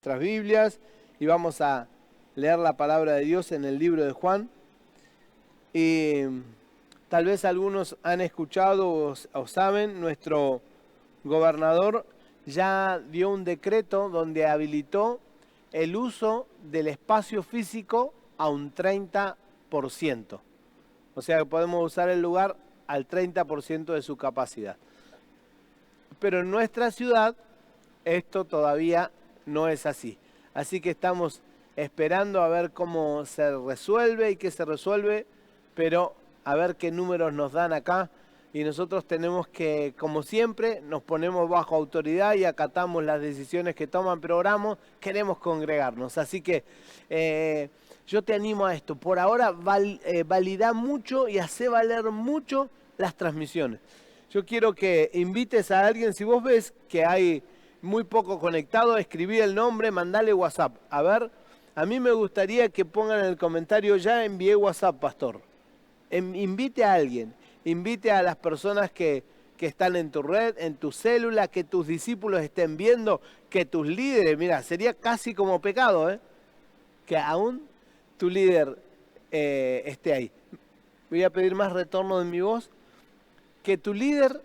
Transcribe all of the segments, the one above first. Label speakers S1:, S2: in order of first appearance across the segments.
S1: Nuestras Biblias y vamos a leer la palabra de Dios en el libro de Juan. Y tal vez algunos han escuchado o saben, nuestro gobernador ya dio un decreto donde habilitó el uso del espacio físico a un 30%. O sea que podemos usar el lugar al 30% de su capacidad. Pero en nuestra ciudad esto todavía no es así. Así que estamos esperando a ver cómo se resuelve y qué se resuelve, pero a ver qué números nos dan acá. Y nosotros tenemos que, como siempre, nos ponemos bajo autoridad y acatamos las decisiones que toman, pero oramos, queremos congregarnos. Así que yo te animo a esto. Por ahora valida mucho y hace valer mucho las transmisiones. Yo quiero que invites a alguien, si vos ves que hay muy poco conectado, escribí el nombre, mandale WhatsApp. A ver, a mí me gustaría que pongan en el comentario, ya envié WhatsApp, pastor. Invite a alguien, invite a las personas que están en tu red, en tu célula, que tus discípulos estén viendo, que tus líderes, mira, sería casi como pecado, que aún tu líder esté ahí. Voy a pedir más retorno de mi voz, que tu líder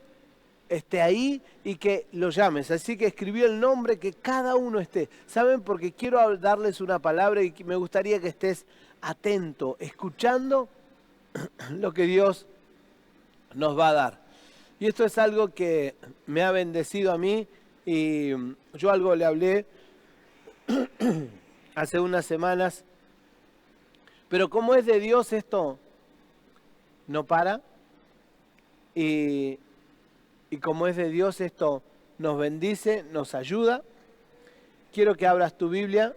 S1: esté ahí y que lo llames. Así que escribí el nombre, que cada uno esté. ¿Saben? Porque quiero darles una palabra y me gustaría que estés atento, escuchando lo que Dios nos va a dar. Y esto es algo que me ha bendecido a mí y yo algo le hablé hace unas semanas. Pero como es de Dios, esto no para. Y como es de Dios, esto nos bendice, nos ayuda. Quiero que abras tu Biblia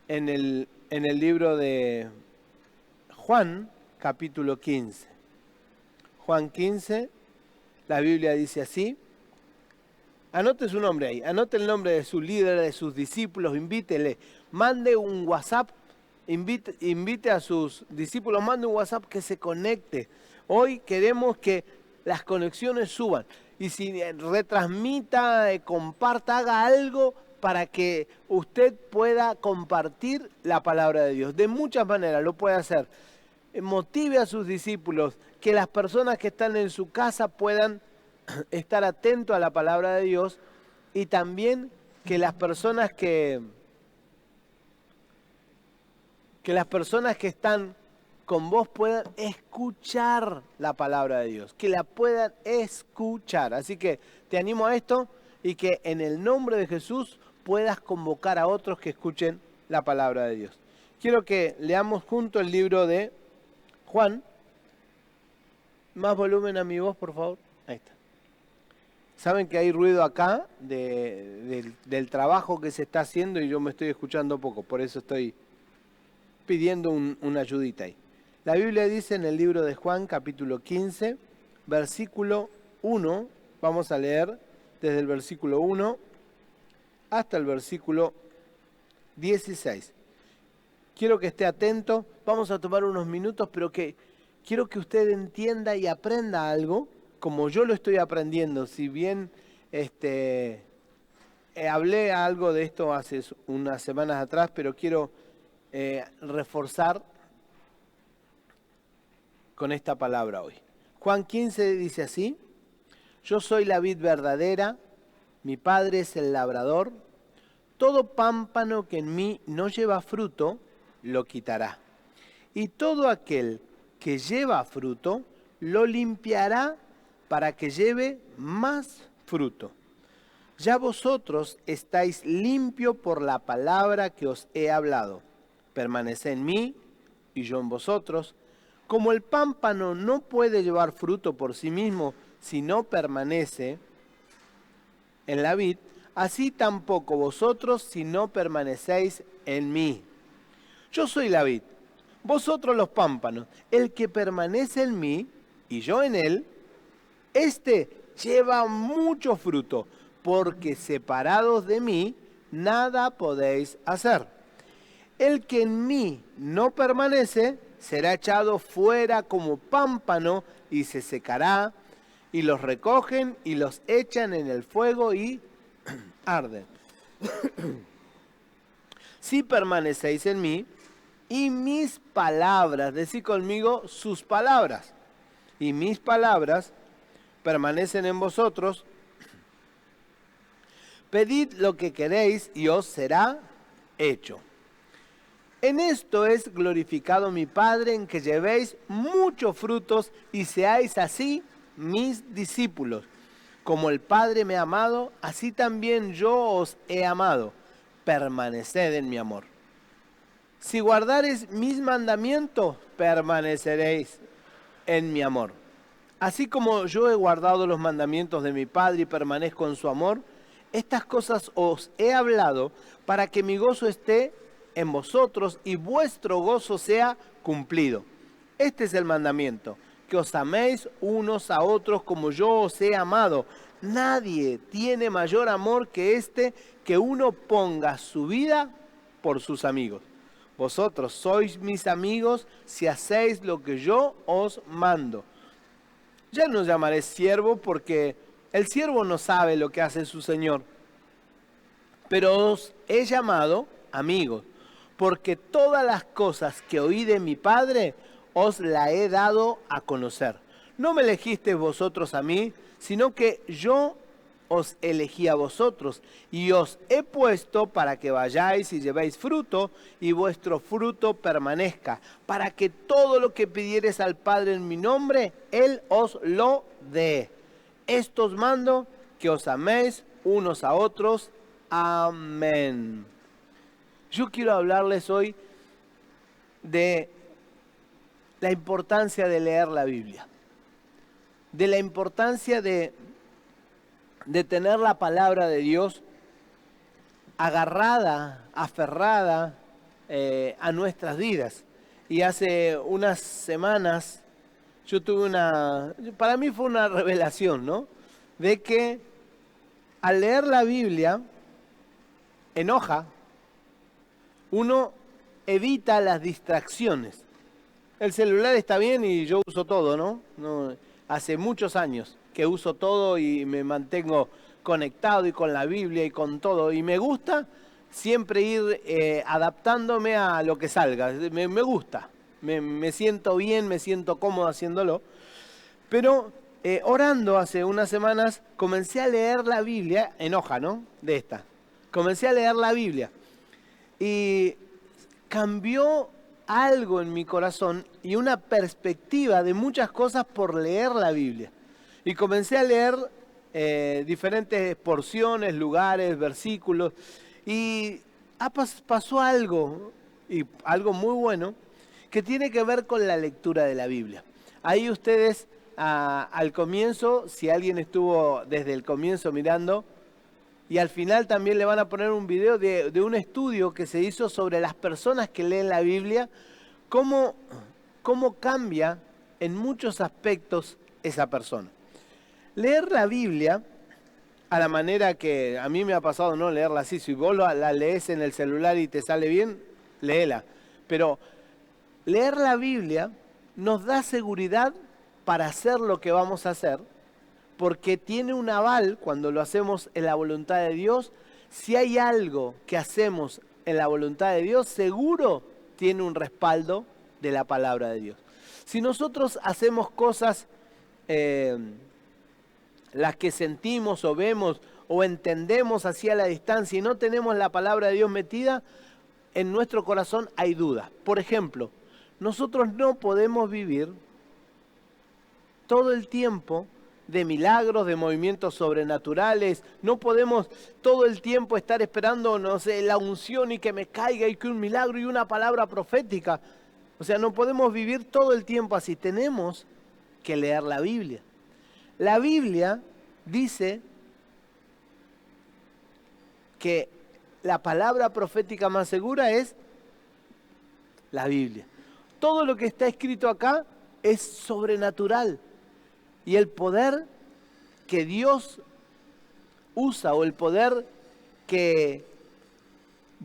S1: en el libro de Juan, capítulo 15. Juan 15, la Biblia dice así. Anote su nombre ahí, anote el nombre de su líder, de sus discípulos, invítele. Mande un WhatsApp, invite a sus discípulos, mande un WhatsApp que se conecte. Hoy queremos que las conexiones suban. Y si retransmita, comparta, haga algo para que usted pueda compartir la palabra de Dios. De muchas maneras lo puede hacer. Motive a sus discípulos, que las personas que están en su casa puedan estar atentos a la palabra de Dios y también que las personas que están con vos puedan escuchar la palabra de Dios, que la puedan escuchar. Así que te animo a esto y que en el nombre de Jesús puedas convocar a otros que escuchen la palabra de Dios. Quiero que leamos junto el libro de Juan. Más volumen a mi voz, por favor. Ahí está. Saben que hay ruido acá del trabajo que se está haciendo y yo me estoy escuchando poco, por eso estoy pidiendo una ayudita ahí. La Biblia dice en el libro de Juan, capítulo 15, versículo 1, vamos a leer desde el versículo 1 hasta el versículo 16. Quiero que esté atento, vamos a tomar unos minutos, pero que quiero que usted entienda y aprenda algo, como yo lo estoy aprendiendo. Si bien hablé algo de esto hace unas semanas atrás, pero quiero reforzar con esta palabra hoy. Juan 15 dice así: yo soy la vid verdadera, mi Padre es el labrador, todo pámpano que en mí no lleva fruto, lo quitará. Y todo aquel que lleva fruto, lo limpiará para que lleve más fruto. Ya vosotros estáis limpios por la palabra que os he hablado. Permaneced en mí y yo en vosotros. Como el pámpano no puede llevar fruto por sí mismo si no permanece en la vid, así tampoco vosotros si no permanecéis en mí. Yo soy la vid, vosotros los pámpanos. El que permanece en mí y yo en él, este lleva mucho fruto, porque separados de mí nada podéis hacer. El que en mí no permanece será echado fuera como pámpano y se secará, y los recogen y los echan en el fuego y arden. Si permanecéis en mí y mis palabras, decí conmigo sus palabras, y mis palabras permanecen en vosotros, pedid lo que queréis y os será hecho. En esto es glorificado mi Padre, en que llevéis muchos frutos y seáis así mis discípulos. Como el Padre me ha amado, así también yo os he amado. Permaneced en mi amor. Si guardareis mis mandamientos, permaneceréis en mi amor. Así como yo he guardado los mandamientos de mi Padre y permanezco en su amor, estas cosas os he hablado para que mi gozo esté en vosotros y vuestro gozo sea cumplido. Este es el mandamiento, que os améis unos a otros como yo os he amado. Nadie tiene mayor amor que este, que uno ponga su vida por sus amigos. Vosotros sois mis amigos si hacéis lo que yo os mando. Ya no os llamaré siervo, porque el siervo no sabe lo que hace su señor, pero os he llamado amigos, porque todas las cosas que oí de mi Padre os la he dado a conocer. No me elegisteis vosotros a mí, sino que yo os elegí a vosotros, y os he puesto para que vayáis y llevéis fruto, y vuestro fruto permanezca, para que todo lo que pidiereis al Padre en mi nombre, Él os lo dé. Esto os mando, que os améis unos a otros. Amén. Yo quiero hablarles hoy de la importancia de leer la Biblia, de la importancia de tener la palabra de Dios agarrada, aferrada a nuestras vidas. Y hace unas semanas yo tuve para mí fue una revelación, ¿no? De que al leer la Biblia enoja, uno evita las distracciones. El celular está bien y yo uso todo, ¿no? Hace muchos años que uso todo y me mantengo conectado y con la Biblia y con todo. Y me gusta siempre ir adaptándome a lo que salga. Me gusta, me siento bien, me siento cómodo haciéndolo. Pero orando hace unas semanas comencé a leer la Biblia, enoja, ¿no? De esta. Comencé a leer la Biblia y cambió algo en mi corazón y una perspectiva de muchas cosas por leer la Biblia. Y comencé a leer diferentes porciones, lugares, versículos, y pasó algo, y algo muy bueno, que tiene que ver con la lectura de la Biblia. Ahí ustedes, al comienzo, si alguien estuvo desde el comienzo mirando, y al final también le van a poner un video de un estudio que se hizo sobre las personas que leen la Biblia, cómo cambia en muchos aspectos esa persona. Leer la Biblia, a la manera que a mí me ha pasado no leerla así, si vos la lees en el celular y te sale bien, léela. Pero leer la Biblia nos da seguridad para hacer lo que vamos a hacer, porque tiene un aval cuando lo hacemos en la voluntad de Dios. Si hay algo que hacemos en la voluntad de Dios, seguro tiene un respaldo de la palabra de Dios. Si nosotros hacemos cosas, las que sentimos o vemos o entendemos hacia la distancia y no tenemos la palabra de Dios metida, en nuestro corazón hay dudas. Por ejemplo, nosotros no podemos vivir todo el tiempo de milagros, de movimientos sobrenaturales. No podemos todo el tiempo estar esperando, no sé, la unción y que me caiga y que un milagro y una palabra profética. O sea, no podemos vivir todo el tiempo así. Tenemos que leer la Biblia. La Biblia dice que la palabra profética más segura es la Biblia. Todo lo que está escrito acá es sobrenatural. Y el poder que Dios usa, o el poder que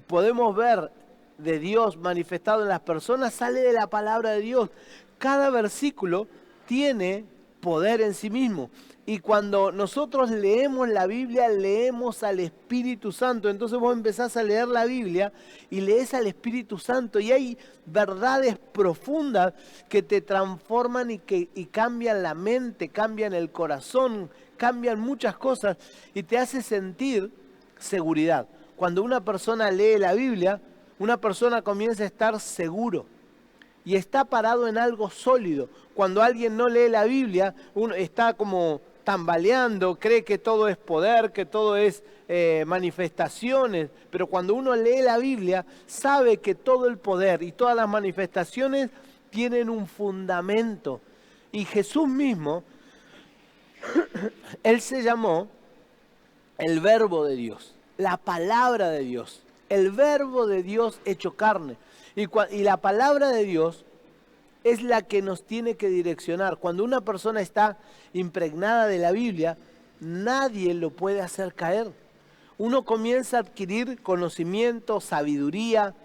S1: podemos ver de Dios manifestado en las personas, sale de la palabra de Dios. Cada versículo tiene poder en sí mismo. Y cuando nosotros leemos la Biblia, leemos al Espíritu Santo. Entonces vos empezás a leer la Biblia y lees al Espíritu Santo. Y hay verdades profundas que te transforman y cambian la mente, cambian el corazón, cambian muchas cosas y te hace sentir seguridad. Cuando una persona lee la Biblia, una persona comienza a estar seguro y está parado en algo sólido. Cuando alguien no lee la Biblia, uno está como tambaleando, cree que todo es poder, que todo es manifestaciones, pero cuando uno lee la Biblia, sabe que todo el poder y todas las manifestaciones tienen un fundamento. Y Jesús mismo, Él se llamó el Verbo de Dios, la palabra de Dios, el Verbo de Dios hecho carne. Y la palabra de Dios es la que nos tiene que direccionar. Cuando una persona está impregnada de la Biblia, nadie lo puede hacer caer. Uno comienza a adquirir conocimiento, sabiduría,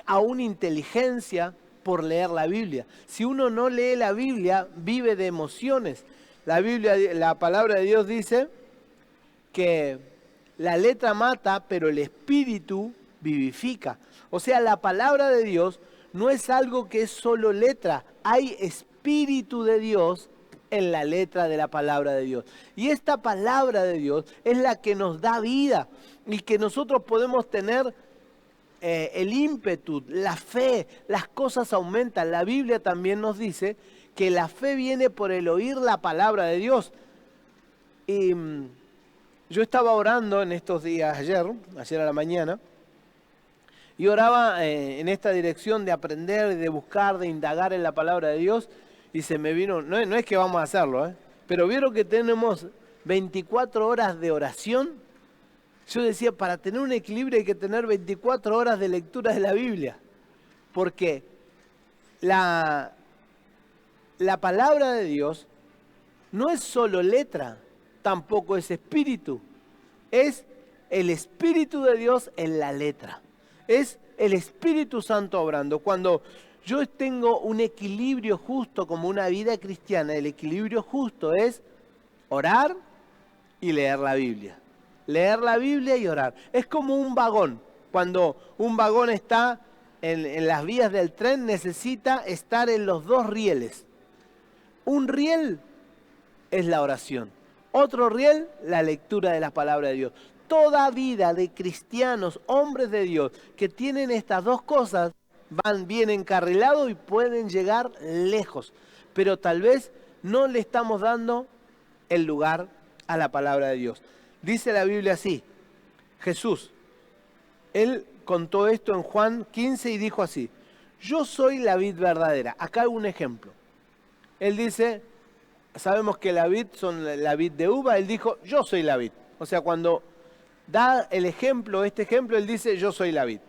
S1: aún inteligencia por leer la Biblia. Si uno no lee la Biblia, vive de emociones. La palabra de Dios dice que la letra mata, pero el espíritu vivifica. O sea, la palabra de Dios no es algo que es solo letra, hay espíritu de Dios en la letra de la palabra de Dios. Y esta palabra de Dios es la que nos da vida y que nosotros podemos tener el ímpetu, la fe, las cosas aumentan. La Biblia también nos dice que la fe viene por el oír la palabra de Dios. Y yo estaba orando en estos días, ayer a la mañana, y oraba en esta dirección de aprender, de buscar, de indagar en la palabra de Dios, y se me vino, no es que vamos a hacerlo, pero vieron que tenemos 24 horas de oración. Yo decía, para tener un equilibrio hay que tener 24 horas de lectura de la Biblia, porque la palabra de Dios no es solo letra, tampoco es espíritu, es el Espíritu de Dios en la letra. Es el Espíritu Santo obrando. Cuando yo tengo un equilibrio justo como una vida cristiana, el equilibrio justo es orar y leer la Biblia. Leer la Biblia y orar. Es como un vagón. Cuando un vagón está en las vías del tren, necesita estar en los dos rieles. Un riel es la oración. Otro riel, la lectura de la palabra de Dios. Toda vida de cristianos, hombres de Dios, que tienen estas dos cosas, van bien encarrilados y pueden llegar lejos. Pero tal vez no le estamos dando el lugar a la palabra de Dios. Dice la Biblia así, Jesús, Él contó esto en Juan 15 y dijo así, yo soy la vid verdadera. Acá hay un ejemplo. Él dice, sabemos que la vid son la vid de uva, Él dijo, yo soy la vid. O sea, cuando da el ejemplo, este ejemplo, Él dice, yo soy la vid.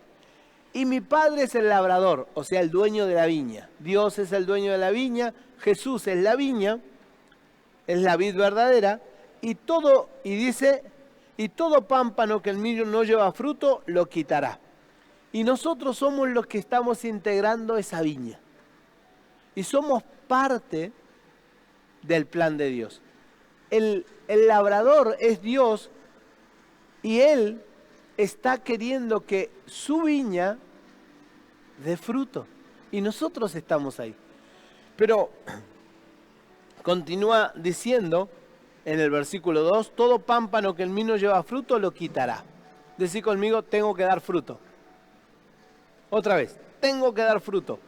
S1: Y mi Padre es el labrador, o sea, el dueño de la viña. Dios es el dueño de la viña, Jesús es la viña, es la vid verdadera, y dice, y todo pámpano que el mío no lleva fruto, lo quitará. Y nosotros somos los que estamos integrando esa viña. Y somos parte del plan de Dios. El labrador es Dios, y Él está queriendo que su viña dé fruto. Y nosotros estamos ahí. Pero continúa diciendo en el versículo 2, todo pámpano que en mí no lleva fruto lo quitará. Decí conmigo, tengo que dar fruto. Otra vez, tengo que dar fruto.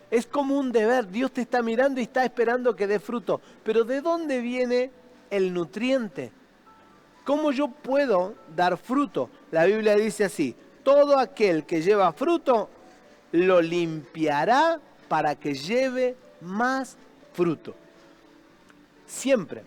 S1: Es como un deber. Dios te está mirando y está esperando que dé fruto. Pero ¿de dónde viene el nutriente? ¿Cómo yo puedo dar fruto? La Biblia dice así, todo aquel que lleva fruto, lo limpiará para que lleve más fruto. Siempre.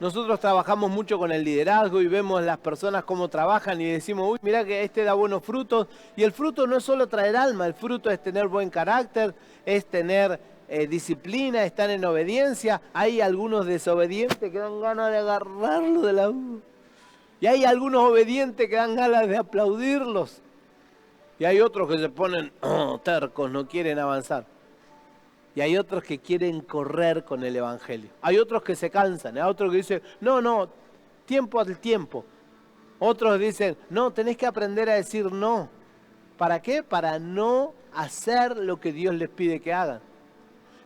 S1: Nosotros trabajamos mucho con el liderazgo y vemos las personas cómo trabajan y decimos, uy, mira que este da buenos frutos. Y el fruto no es solo traer alma, el fruto es tener buen carácter, es tener disciplina, estar en obediencia. Hay algunos desobedientes que dan ganas de agarrarlo de la uva. Y hay algunos obedientes que dan ganas de aplaudirlos. Y hay otros que se ponen tercos, no quieren avanzar. Y hay otros que quieren correr con el Evangelio. Hay otros que se cansan, hay otros que dicen, no, tiempo al tiempo. Otros dicen, no, tenés que aprender a decir no. ¿Para qué? Para no hacer lo que Dios les pide que hagan.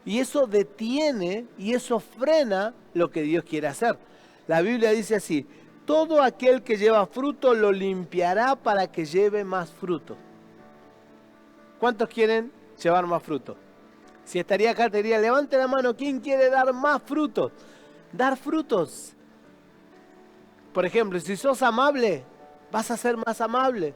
S1: Y eso detiene y eso frena lo que Dios quiere hacer. La Biblia dice así, todo aquel que lleva fruto lo limpiará para que lleve más fruto. ¿Cuántos quieren llevar más fruto? Si estaría acá, te diría, levante la mano, ¿quién quiere dar más frutos? Dar frutos. Por ejemplo, si sos amable, vas a ser más amable.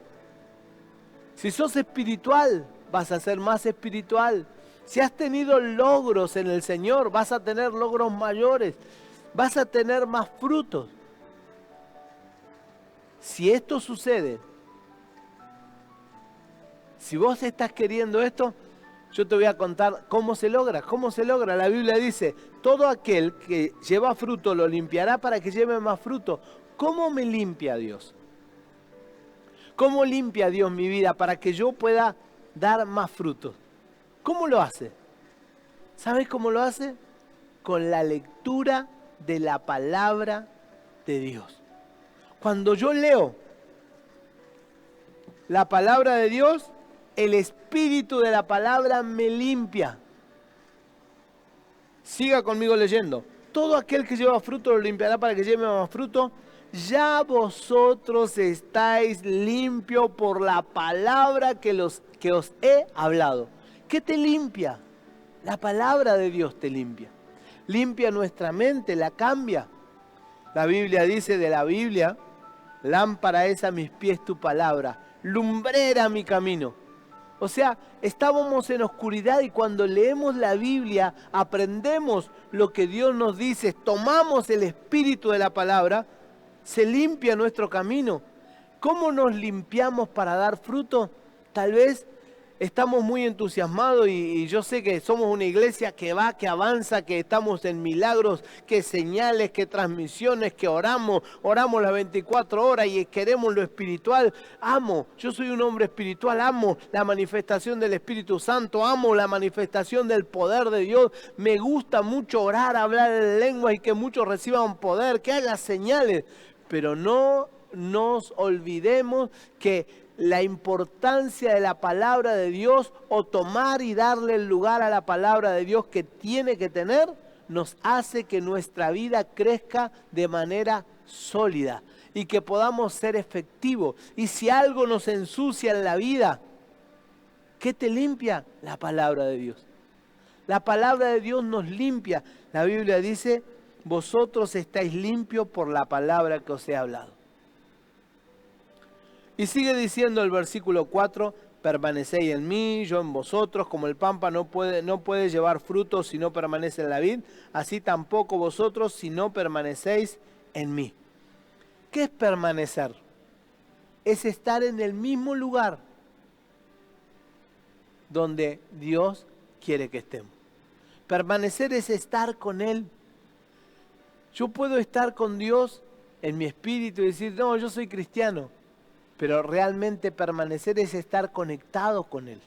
S1: Si sos espiritual, vas a ser más espiritual. Si has tenido logros en el Señor, vas a tener logros mayores. Vas a tener más frutos. Si esto sucede, si vos estás queriendo esto, yo te voy a contar cómo se logra. ¿Cómo se logra? La Biblia dice, todo aquel que lleva fruto lo limpiará para que lleve más fruto. ¿Cómo me limpia Dios? ¿Cómo limpia Dios mi vida para que yo pueda dar más frutos? ¿Cómo lo hace? ¿Sabes cómo lo hace? Con la lectura de la palabra de Dios. Cuando yo leo la palabra de Dios, el espíritu de la palabra me limpia. Siga conmigo leyendo. Todo aquel que lleva fruto lo limpiará para que lleve más fruto. Ya vosotros estáis limpios por la palabra que os he hablado. ¿Qué te limpia? La palabra de Dios te limpia. Limpia nuestra mente, la cambia. La Biblia dice de la Biblia, lámpara es a mis pies tu palabra, lumbrera mi camino. O sea, estábamos en oscuridad y cuando leemos la Biblia, aprendemos lo que Dios nos dice, tomamos el espíritu de la palabra, se limpia nuestro camino. ¿Cómo nos limpiamos para dar fruto? Tal vez estamos muy entusiasmados y yo sé que somos una iglesia que va, que avanza, que estamos en milagros, que señales, que transmisiones, que oramos las 24 horas y queremos lo espiritual. Yo soy un hombre espiritual, amo la manifestación del Espíritu Santo, amo la manifestación del poder de Dios. Me gusta mucho orar, hablar en lenguas y que muchos reciban poder, que haya señales, pero no nos olvidemos que la importancia de la palabra de Dios o tomar y darle el lugar a la palabra de Dios que tiene que tener, nos hace que nuestra vida crezca de manera sólida y que podamos ser efectivos. Y si algo nos ensucia en la vida, ¿qué te limpia? La palabra de Dios. La palabra de Dios nos limpia. La Biblia dice, vosotros estáis limpios por la palabra que os he hablado. Y sigue diciendo el versículo 4, permanecéis en mí, yo en vosotros, como el pámpano no puede llevar frutos si no permanece en la vid, así tampoco vosotros si no permanecéis en mí. ¿Qué es permanecer? Es estar en el mismo lugar donde Dios quiere que estemos. Permanecer es estar con Él. Yo puedo estar con Dios en mi espíritu y decir, no, yo soy cristiano. Pero realmente permanecer es estar conectado con Él.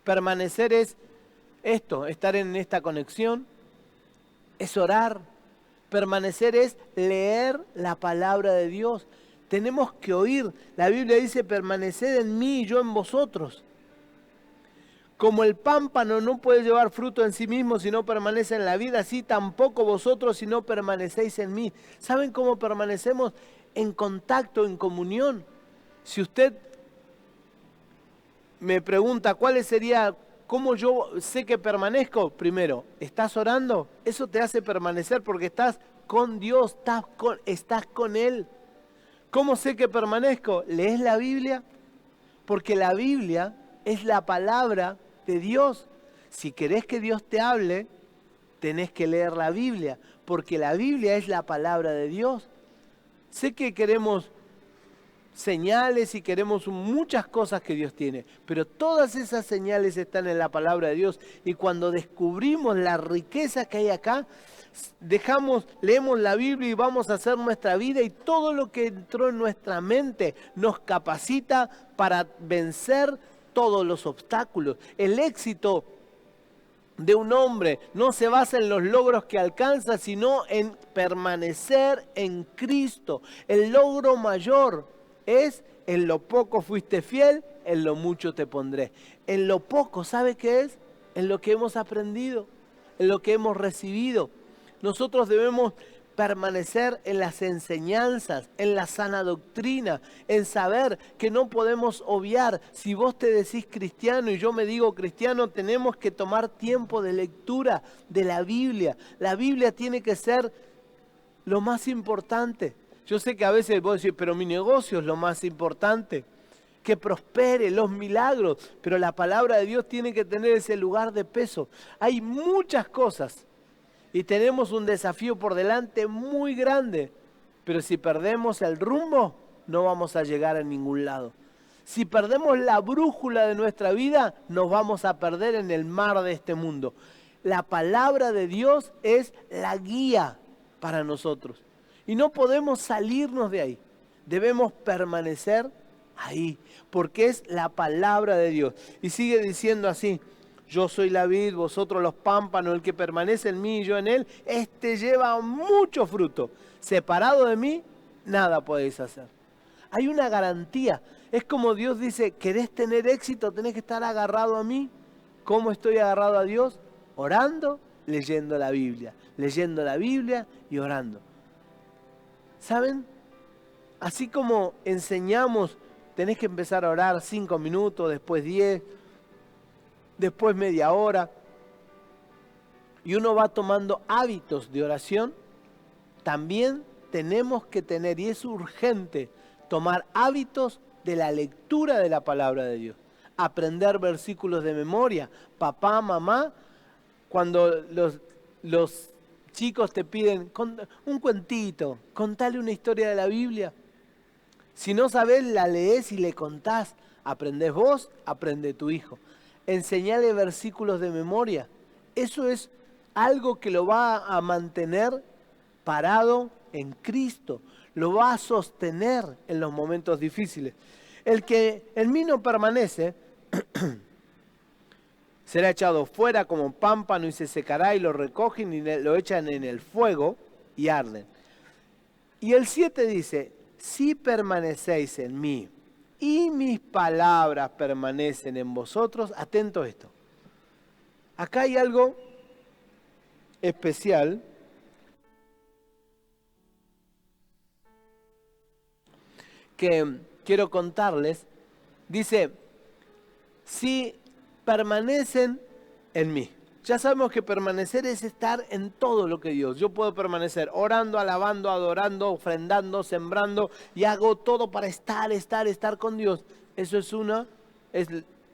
S1: Permanecer es esto, estar en esta conexión, es orar. Permanecer es leer la palabra de Dios. Tenemos que oír. La Biblia dice, permaneced en mí y yo en vosotros. Como el pámpano no puede llevar fruto en sí mismo si no permanece en la vida, así tampoco vosotros si no permanecéis en mí. ¿Saben cómo permanecemos? En contacto, en comunión. Si usted me pregunta cómo yo sé que permanezco, primero, ¿estás orando? Eso te hace permanecer porque estás con Dios, estás con Él. ¿Cómo sé que permanezco? ¿Lees la Biblia? Porque la Biblia es la palabra de Dios. Si querés que Dios te hable, tenés que leer la Biblia, porque la Biblia es la palabra de Dios. Sé que queremos señales y queremos muchas cosas que Dios tiene, pero todas esas señales están en la palabra de Dios y cuando descubrimos la riqueza que hay acá, leemos la Biblia y vamos a hacer nuestra vida y todo lo que entró en nuestra mente nos capacita para vencer todos los obstáculos. El éxito de un hombre no se basa en los logros que alcanza, sino en permanecer en Cristo. El logro mayor es: en lo poco fuiste fiel, en lo mucho te pondré. En lo poco, ¿sabe qué es? En lo que hemos aprendido, en lo que hemos recibido. Nosotros debemos permanecer en las enseñanzas, en la sana doctrina, en saber que no podemos obviar. Si vos te decís cristiano y yo me digo cristiano, tenemos que tomar tiempo de lectura de la Biblia. La Biblia tiene que ser lo más importante. Yo sé que a veces vos decís, pero mi negocio es lo más importante. Que prospere, los milagros, pero la palabra de Dios tiene que tener ese lugar de peso. Hay muchas cosas y tenemos un desafío por delante muy grande, pero si perdemos el rumbo, no vamos a llegar a ningún lado. Si perdemos la brújula de nuestra vida, nos vamos a perder en el mar de este mundo. La palabra de Dios es la guía para nosotros y no podemos salirnos de ahí. Debemos permanecer ahí, porque es la palabra de Dios. Y sigue diciendo así: yo soy la vid, vosotros los pámpanos, el que permanece en mí y yo en él, este lleva mucho fruto. Separado de mí, nada podéis hacer. Hay una garantía. Es como Dios dice: ¿querés tener éxito? Tenés que estar agarrado a mí. ¿Cómo estoy agarrado a Dios? Orando, leyendo la Biblia y orando. ¿Saben? Así como enseñamos, tenés que empezar a orar 5 minutos, después 10, después media hora, y uno va tomando hábitos de oración. También tenemos que tener, y es urgente, tomar hábitos de la lectura de la palabra de Dios. Aprender versículos de memoria. Papá, mamá, cuando los chicos te piden un cuentito, contale una historia de la Biblia. Si no sabés, la leés y le contás. Aprendés vos, aprende tu hijo. Enseñale versículos de memoria. Eso es algo que lo va a mantener parado en Cristo. Lo va a sostener en los momentos difíciles. El que en mí no permanece será echado fuera como pámpano y se secará, y lo recogen y lo echan en el fuego y arden. Y el 7 dice: si permanecéis en mí y mis palabras permanecen en vosotros. Atento a esto. Acá hay algo especial que quiero contarles. Dice: si permanecen en mí. Ya sabemos que permanecer es estar en todo lo que Dios. Yo puedo permanecer orando, alabando, adorando, ofrendando, sembrando, y hago todo para estar con Dios. Eso es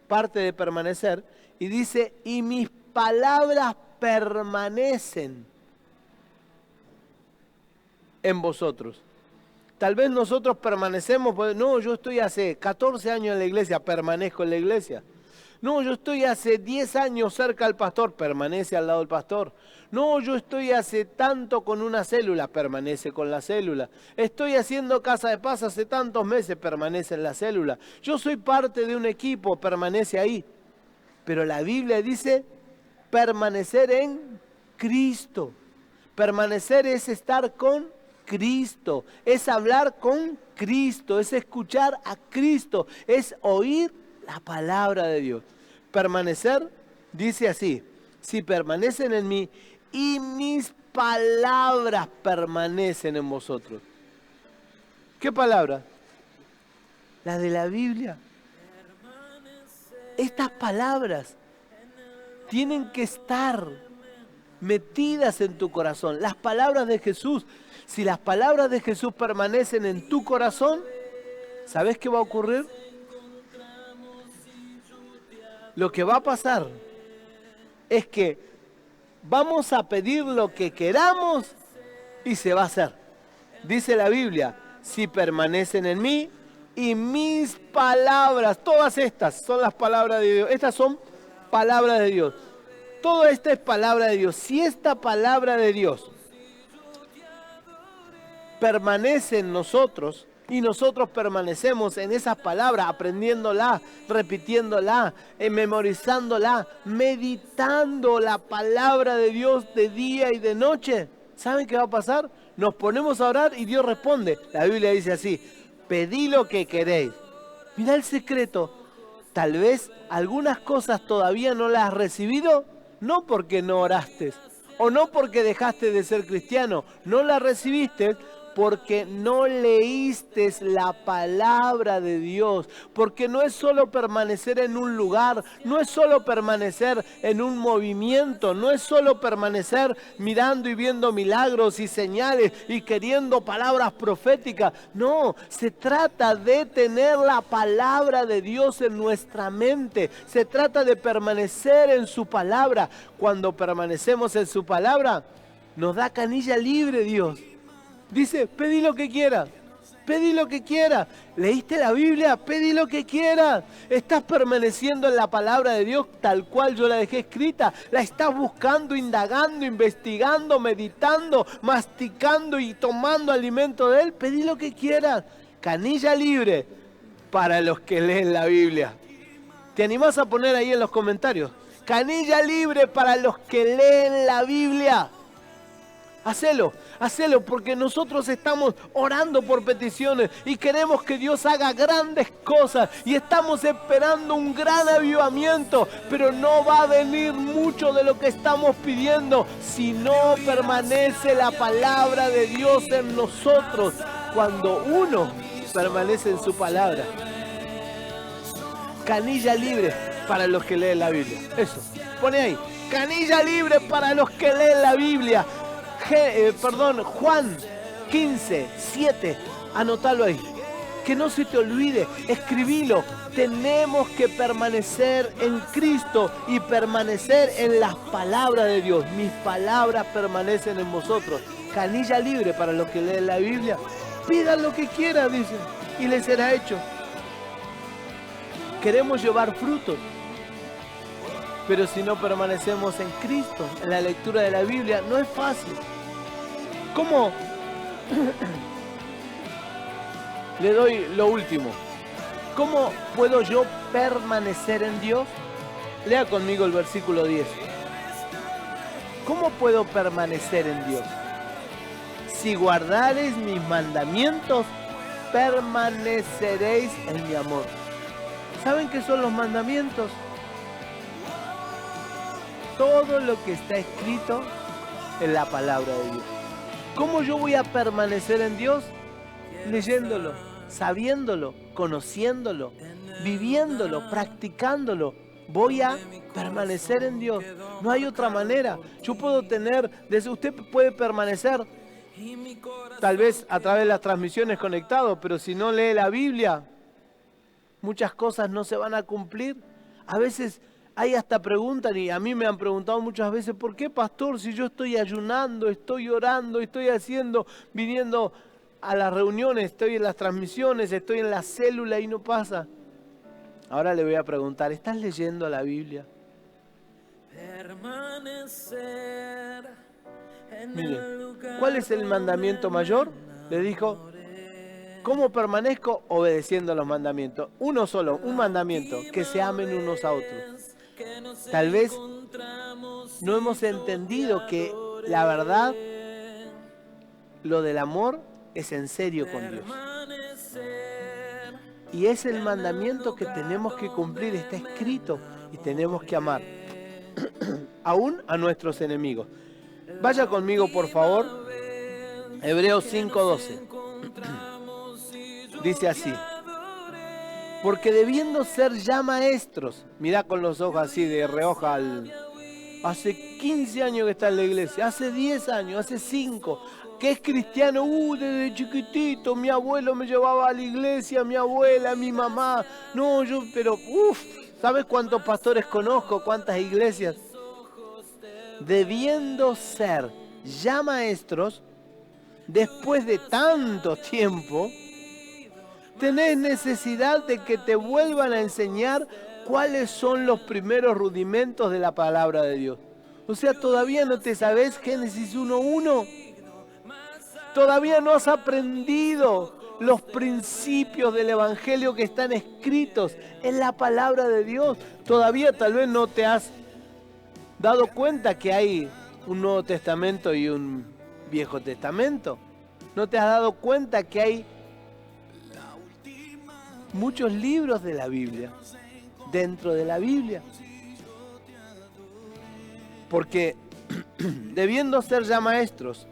S1: parte de permanecer. Y dice: y mis palabras permanecen en vosotros. Tal vez nosotros permanecemos, no, yo estoy hace 14 años en la iglesia, permanezco en la iglesia. No, yo estoy hace 10 años cerca del pastor, permanece al lado del pastor. No, yo estoy hace tanto con una célula, permanece con la célula. Estoy haciendo casa de paz hace tantos meses, permanece en la célula. Yo soy parte de un equipo, permanece ahí. Pero la Biblia dice permanecer en Cristo. Permanecer es estar con Cristo, es hablar con Cristo, es escuchar a Cristo, es oír la palabra de Dios. Permanecer dice así: si permanecen en mí y mis palabras permanecen en vosotros. ¿Qué palabra? La de la Biblia. Estas palabras tienen que estar metidas en tu corazón. Las palabras de Jesús. Si las palabras de Jesús permanecen en tu corazón, ¿sabes qué va a ocurrir? Lo que va a pasar es que vamos a pedir lo que queramos y se va a hacer. Dice la Biblia: si permanecen en mí y mis palabras, todas estas son las palabras de Dios. Estas son palabras de Dios. Todo esto es palabra de Dios. Si esta palabra de Dios permanece en nosotros, Y nosotros permanecemos en esas palabras, aprendiéndolas, repitiéndolas, memorizándolas, meditando la palabra de Dios de día y de noche. ¿Saben qué va a pasar? Nos ponemos a orar y Dios responde. La Biblia dice así: pedí lo que queréis. Mirá el secreto. Tal vez algunas cosas todavía no las has recibido, no porque no oraste, o no porque dejaste de ser cristiano, no las recibiste porque no leíste la palabra de Dios, porque no es solo permanecer en un lugar, no es solo permanecer en un movimiento, no es solo permanecer mirando y viendo milagros y señales y queriendo palabras proféticas, no, se trata de tener la palabra de Dios en nuestra mente, se trata de permanecer en su palabra. Cuando permanecemos en su palabra, nos da canilla libre Dios. Dice, pedí lo que quieras, pedí lo que quieras. ¿Leíste la Biblia? Pedí lo que quieras. ¿Estás permaneciendo en la palabra de Dios tal cual yo la dejé escrita? ¿La estás buscando, indagando, investigando, meditando, masticando y tomando alimento de Él? Pedí lo que quieras. Canilla libre para los que leen la Biblia. ¿Te animás a poner ahí en los comentarios? Canilla libre para los que leen la Biblia. Hacelo, hacelo, porque nosotros estamos orando por peticiones y queremos que Dios haga grandes cosas y estamos esperando un gran avivamiento, pero no va a venir mucho de lo que estamos pidiendo si no permanece la palabra de Dios en nosotros. Cuando uno permanece en su palabra, canilla libre para los que leen la Biblia. Eso, pone ahí, canilla libre para los que leen la Biblia. Juan 15, 7, anótalo ahí. Que no se te olvide, escribilo. Tenemos que permanecer en Cristo y permanecer en las palabras de Dios. Mis palabras permanecen en vosotros. Canilla libre para los que leen la Biblia. Pidan lo que quieran, dicen, y les será hecho. Queremos llevar frutos. Pero si no permanecemos en Cristo, en la lectura de la Biblia, no es fácil. ¿Cómo? Le doy lo último. ¿Cómo puedo yo permanecer en Dios? Lea conmigo el versículo 10. ¿Cómo puedo permanecer en Dios? Si guardareis mis mandamientos, permaneceréis en mi amor. ¿Saben qué son los mandamientos? Todo lo que está escrito en la palabra de Dios. ¿Cómo yo voy a permanecer en Dios? Leyéndolo, sabiéndolo, conociéndolo, viviéndolo, practicándolo. Voy a permanecer en Dios. No hay otra manera. Yo puedo tener, usted puede permanecer tal vez a través de las transmisiones conectados, pero si no lee la Biblia, muchas cosas no se van a cumplir. A veces hay hasta preguntan, y a mí me han preguntado muchas veces, ¿por qué, pastor, si yo estoy ayunando, estoy orando, estoy haciendo, viniendo a las reuniones, estoy en las transmisiones, estoy en la célula y no pasa? Ahora le voy a preguntar, ¿estás leyendo la Biblia? Miren, ¿cuál es el mandamiento mayor? Le dijo, ¿cómo permanezco? Obedeciendo los mandamientos. Uno solo, un mandamiento, que se amen unos a otros. Tal vez no hemos entendido que la verdad, lo del amor, es en serio con Dios. Y es el mandamiento que tenemos que cumplir, está escrito, y tenemos que amar, aún a nuestros enemigos. Vaya conmigo, por favor, Hebreos 5:12. Dice así: porque debiendo ser ya maestros, mirá con los ojos así de reoja hace 15 años que está en la iglesia, hace 10 años, hace 5, que es cristiano, desde chiquitito, mi abuelo me llevaba a la iglesia, mi abuela, mi mamá, ¿sabes cuántos pastores conozco? ¿Cuántas iglesias? Debiendo ser ya maestros, después de tanto tiempo, tenés necesidad de que te vuelvan a enseñar cuáles son los primeros rudimentos de la palabra de Dios. O sea, todavía no te sabes Génesis 1:1. Todavía no has aprendido los principios del Evangelio que están escritos en la palabra de Dios. Todavía tal vez no te has dado cuenta que hay un Nuevo Testamento y un Viejo Testamento. No te has dado cuenta que hay muchos libros de la Biblia dentro de la Biblia. Porque debiendo ser ya maestros,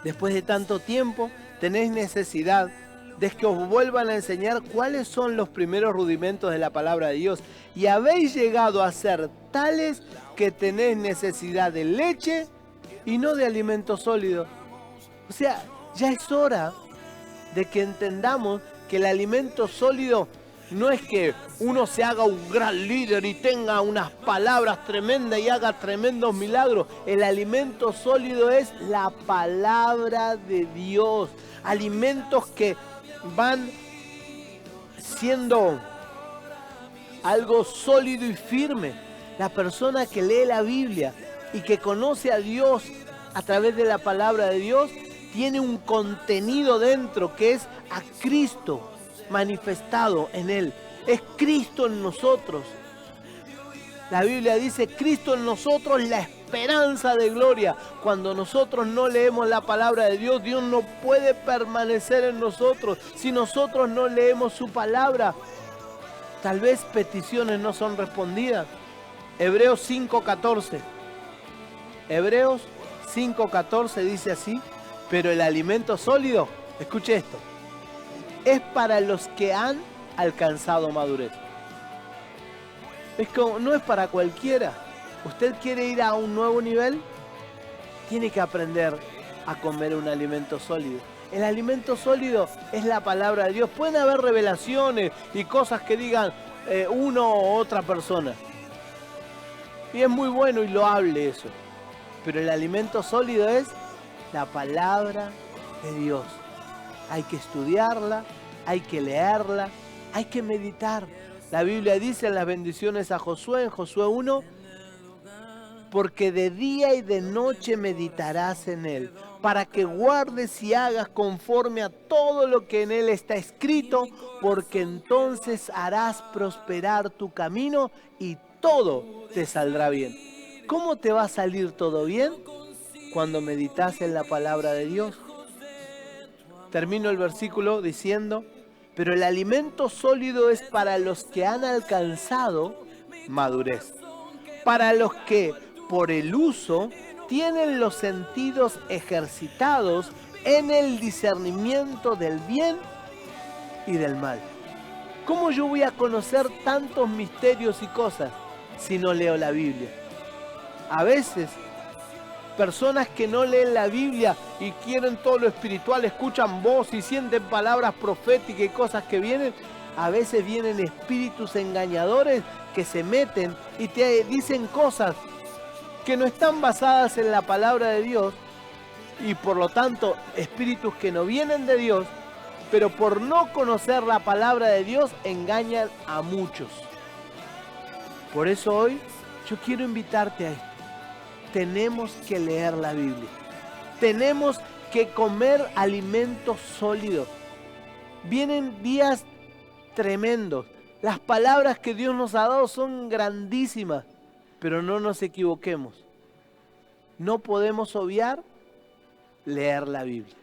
S1: después de tanto tiempo, tenéis necesidad de que os vuelvan a enseñar cuáles son los primeros rudimentos de la palabra de Dios. Y habéis llegado a ser tales que tenéis necesidad de leche y no de alimento sólido. O sea, ya es hora de que entendamos que el alimento sólido no es que uno se haga un gran líder y tenga unas palabras tremendas y haga tremendos milagros. El alimento sólido es la palabra de Dios. Alimentos que van siendo algo sólido y firme. La persona que lee la Biblia y que conoce a Dios a través de la palabra de Dios tiene un contenido dentro que es a Cristo manifestado en él. Es Cristo en nosotros. La Biblia dice Cristo en nosotros, la esperanza de gloria. Cuando nosotros no leemos la palabra de Dios, Dios no puede permanecer en nosotros. Si nosotros no leemos su palabra, tal vez peticiones no son respondidas. Hebreos 5:14. Hebreos 5:14 dice así: pero el alimento sólido, escuche esto, es para los que han alcanzado madurez. No es para cualquiera. ¿Usted quiere ir a un nuevo nivel? Tiene que aprender a comer un alimento sólido. El alimento sólido es la palabra de Dios. Pueden haber revelaciones y cosas que digan uno u otra persona. Y es muy bueno y loable eso. Pero el alimento sólido es la palabra de Dios. Hay que estudiarla, hay que leerla, hay que meditar. La Biblia dice en las bendiciones a Josué, en Josué 1, porque de día y de noche meditarás en él, para que guardes y hagas conforme a todo lo que en él está escrito, porque entonces harás prosperar tu camino y todo te saldrá bien. ¿Cómo te va a salir todo bien? Cuando meditas en la palabra de Dios. Termino el versículo diciendo: pero el alimento sólido es para los que han alcanzado madurez, para los que por el uso tienen los sentidos ejercitados en el discernimiento del bien y del mal. ¿Cómo yo voy a conocer tantos misterios y cosas si no leo la Biblia? A veces personas que no leen la Biblia y quieren todo lo espiritual, escuchan voz y sienten palabras proféticas y cosas que vienen. A veces vienen espíritus engañadores que se meten y te dicen cosas que no están basadas en la palabra de Dios, y por lo tanto espíritus que no vienen de Dios, pero por no conocer la palabra de Dios engañan a muchos. Por eso hoy yo quiero invitarte a esto. Tenemos que leer la Biblia. Tenemos que comer alimentos sólidos. Vienen días tremendos. Las palabras que Dios nos ha dado son grandísimas, pero no nos equivoquemos. No podemos obviar leer la Biblia.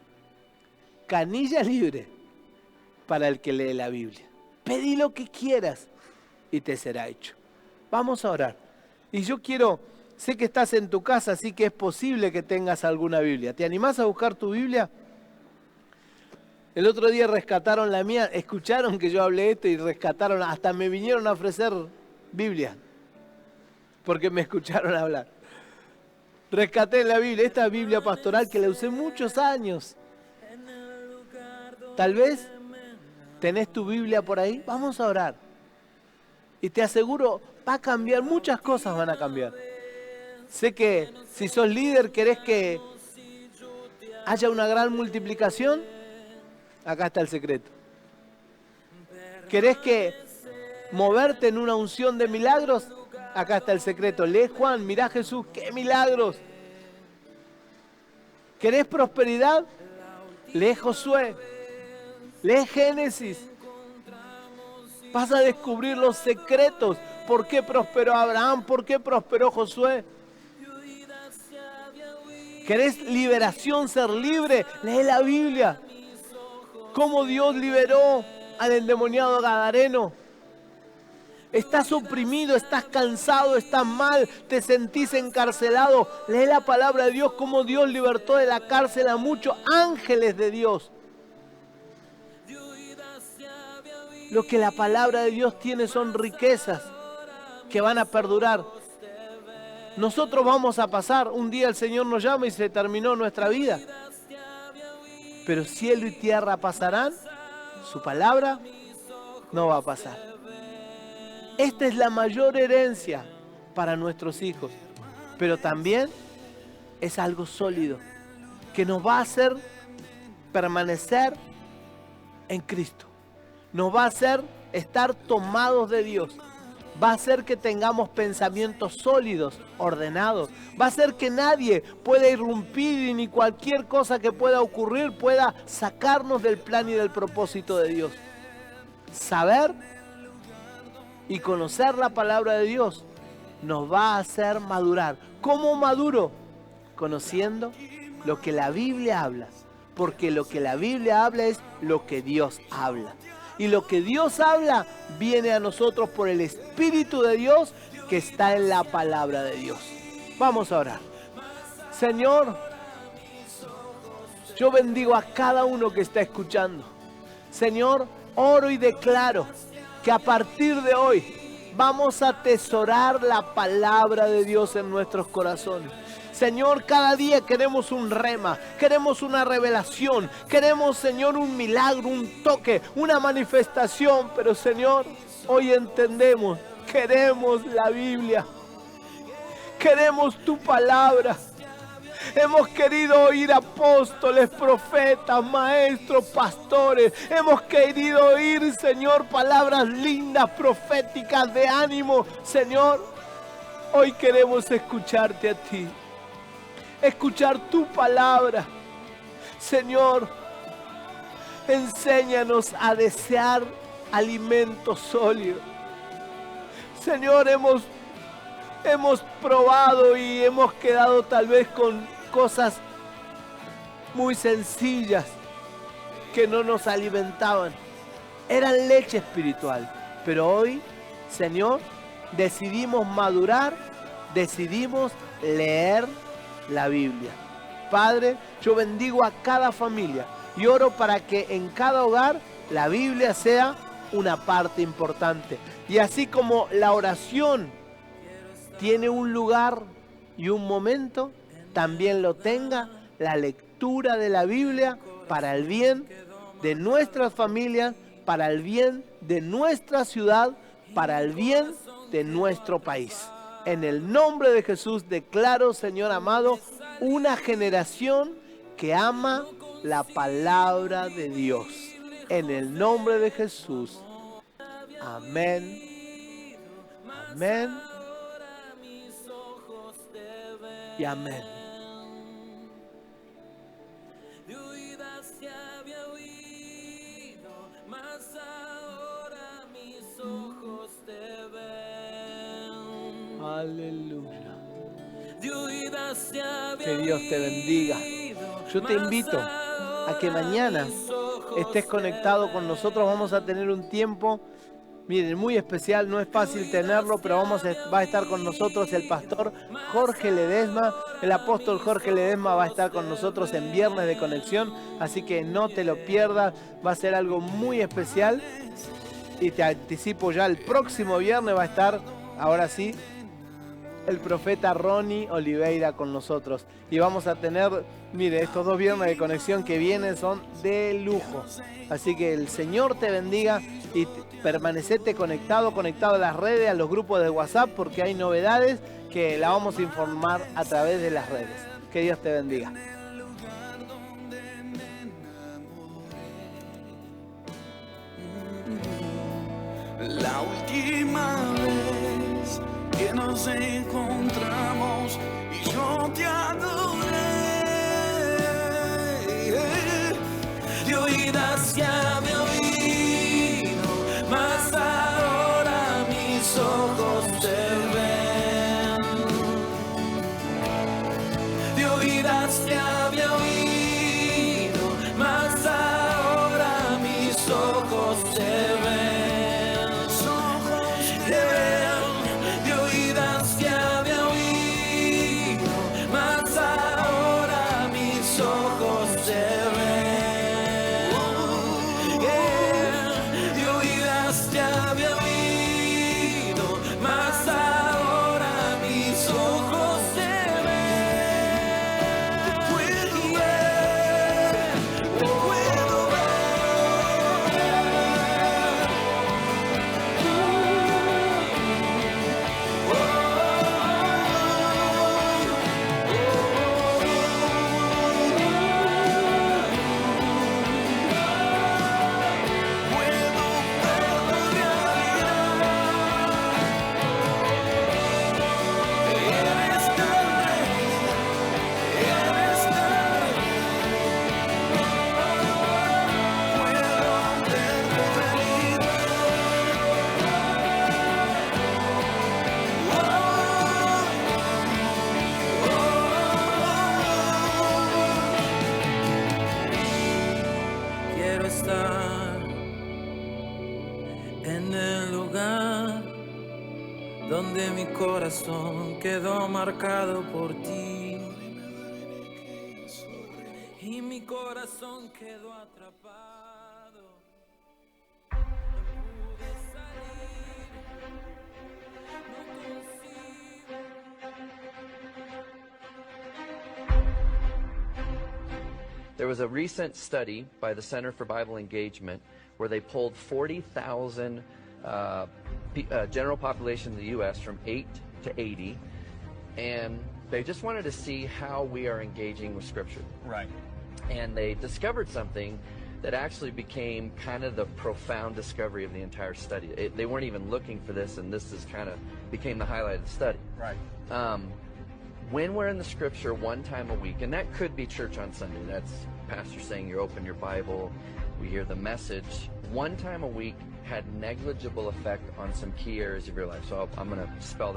S1: Canilla libre para el que lee la Biblia. Pedí lo que quieras y te será hecho. Vamos a orar. Y yo sé que estás en tu casa, así que es posible que tengas alguna Biblia. ¿Te animás a buscar tu Biblia? El otro día rescataron la mía, escucharon que yo hablé esto y rescataron, hasta me vinieron a ofrecer Biblia, porque me escucharon hablar. Rescaté la Biblia, esta Biblia pastoral que la usé muchos años. Tal vez tenés tu Biblia por ahí, vamos a orar. Y te aseguro, va a cambiar, muchas cosas van a cambiar. Sé que si sos líder, querés que haya una gran multiplicación, acá está el secreto. ¿Querés que moverte en una unción de milagros? Acá está el secreto. Lee Juan, mirá Jesús, qué milagros. ¿Querés prosperidad? Lee Josué. Lee Génesis. Vas a descubrir los secretos. ¿Por qué prosperó Abraham? ¿Por qué prosperó Josué? ¿Querés liberación, ser libre? Lee la Biblia. ¿Cómo Dios liberó al endemoniado gadareno? Estás oprimido, estás cansado, estás mal, te sentís encarcelado. Lee la palabra de Dios, cómo Dios libertó de la cárcel a muchos ángeles de Dios. Lo que la palabra de Dios tiene son riquezas que van a perdurar. Nosotros vamos a pasar, un día el Señor nos llama y se terminó nuestra vida. Pero cielo y tierra pasarán, su palabra no va a pasar. Esta es la mayor herencia para nuestros hijos, pero también es algo sólido que nos va a hacer permanecer en Cristo. Nos va a hacer estar tomados de Dios. Va a hacer que tengamos pensamientos sólidos, ordenados. Va a hacer que nadie pueda irrumpir y ni cualquier cosa que pueda ocurrir pueda sacarnos del plan y del propósito de Dios. Saber y conocer la palabra de Dios nos va a hacer madurar. ¿Cómo maduro? Conociendo lo que la Biblia habla. Porque lo que la Biblia habla es lo que Dios habla. Y lo que Dios habla viene a nosotros por el Espíritu de Dios que está en la palabra de Dios. Vamos a orar. Señor, yo bendigo a cada uno que está escuchando. Señor, oro y declaro que a partir de hoy vamos a atesorar la palabra de Dios en nuestros corazones. Señor, cada día queremos un rema, queremos una revelación, queremos, Señor, un milagro, un toque, una manifestación. Pero, Señor, hoy entendemos, queremos la Biblia, queremos tu palabra. Hemos querido oír apóstoles, profetas, maestros, pastores. Hemos querido oír, Señor, palabras lindas, proféticas, de ánimo. Señor, hoy queremos escucharte a ti. Escuchar tu palabra. Señor, enséñanos a desear alimento sólido. Señor, hemos probado y hemos quedado tal vez con cosas muy sencillas que no nos alimentaban. Eran leche espiritual. Pero hoy, Señor, decidimos madurar, decidimos leer la Biblia. Padre, yo bendigo a cada familia y oro para que en cada hogar la Biblia sea una parte importante. Y así como la oración tiene un lugar y un momento, también lo tenga la lectura de la Biblia para el bien de nuestras familias, para el bien de nuestra ciudad, para el bien de nuestro país. En el nombre de Jesús declaro, Señor amado, una generación que ama la palabra de Dios. En el nombre de Jesús. Amén. Amén. Y amén. Aleluya. Que Dios te bendiga. Yo te invito a que mañana estés conectado con nosotros. Vamos a tener un tiempo, miren, muy especial. No es fácil tenerlo, pero va a estar con nosotros el pastor Jorge Ledesma. El apóstol Jorge Ledesma va a estar con nosotros en Viernes de Conexión. Así que no te lo pierdas. Va a ser algo muy especial. Y te anticipo ya, el próximo viernes va a estar, ahora sí, el profeta Ronnie Oliveira con nosotros. Y vamos a tener, mire, estos 2 viernes de conexión que vienen son de lujo. Así que el Señor te bendiga y permanecete conectado a las redes, a los grupos de WhatsApp, porque hay novedades que la vamos a informar a través de las redes. Que Dios te bendiga.
S2: La última vez que nos encontramos y yo te adoré, de oídas ya me mis ojos te ven. De oídas te había oído, mas ahora mis ojos te ven. De oídas te había oído, mas ahora mis ojos te ven. De oídas te había oído, mas ahora mis ojos te ven. Te puedo ver, te puedo quiero estar en el lugar donde mi corazón quedó marcado por ti y mi corazón quedó atrapado. No pude salir, no consigo.
S3: There was a recent study by the Center for Bible Engagement where they polled 40,000 general population in the U.S. from 8 to 80, and they just wanted to see how we are engaging with Scripture.
S4: Right.
S3: And they discovered something that actually became kind of the profound discovery of the entire study. They weren't even looking for this, and this is kind of became the highlight of the study.
S4: Right.
S3: When we're in the Scripture one time a week, and that could be church on Sunday, that's pastor saying you open your Bible, we hear the message, one time a week had negligible effect on some key areas of your life. So I'm going to spell that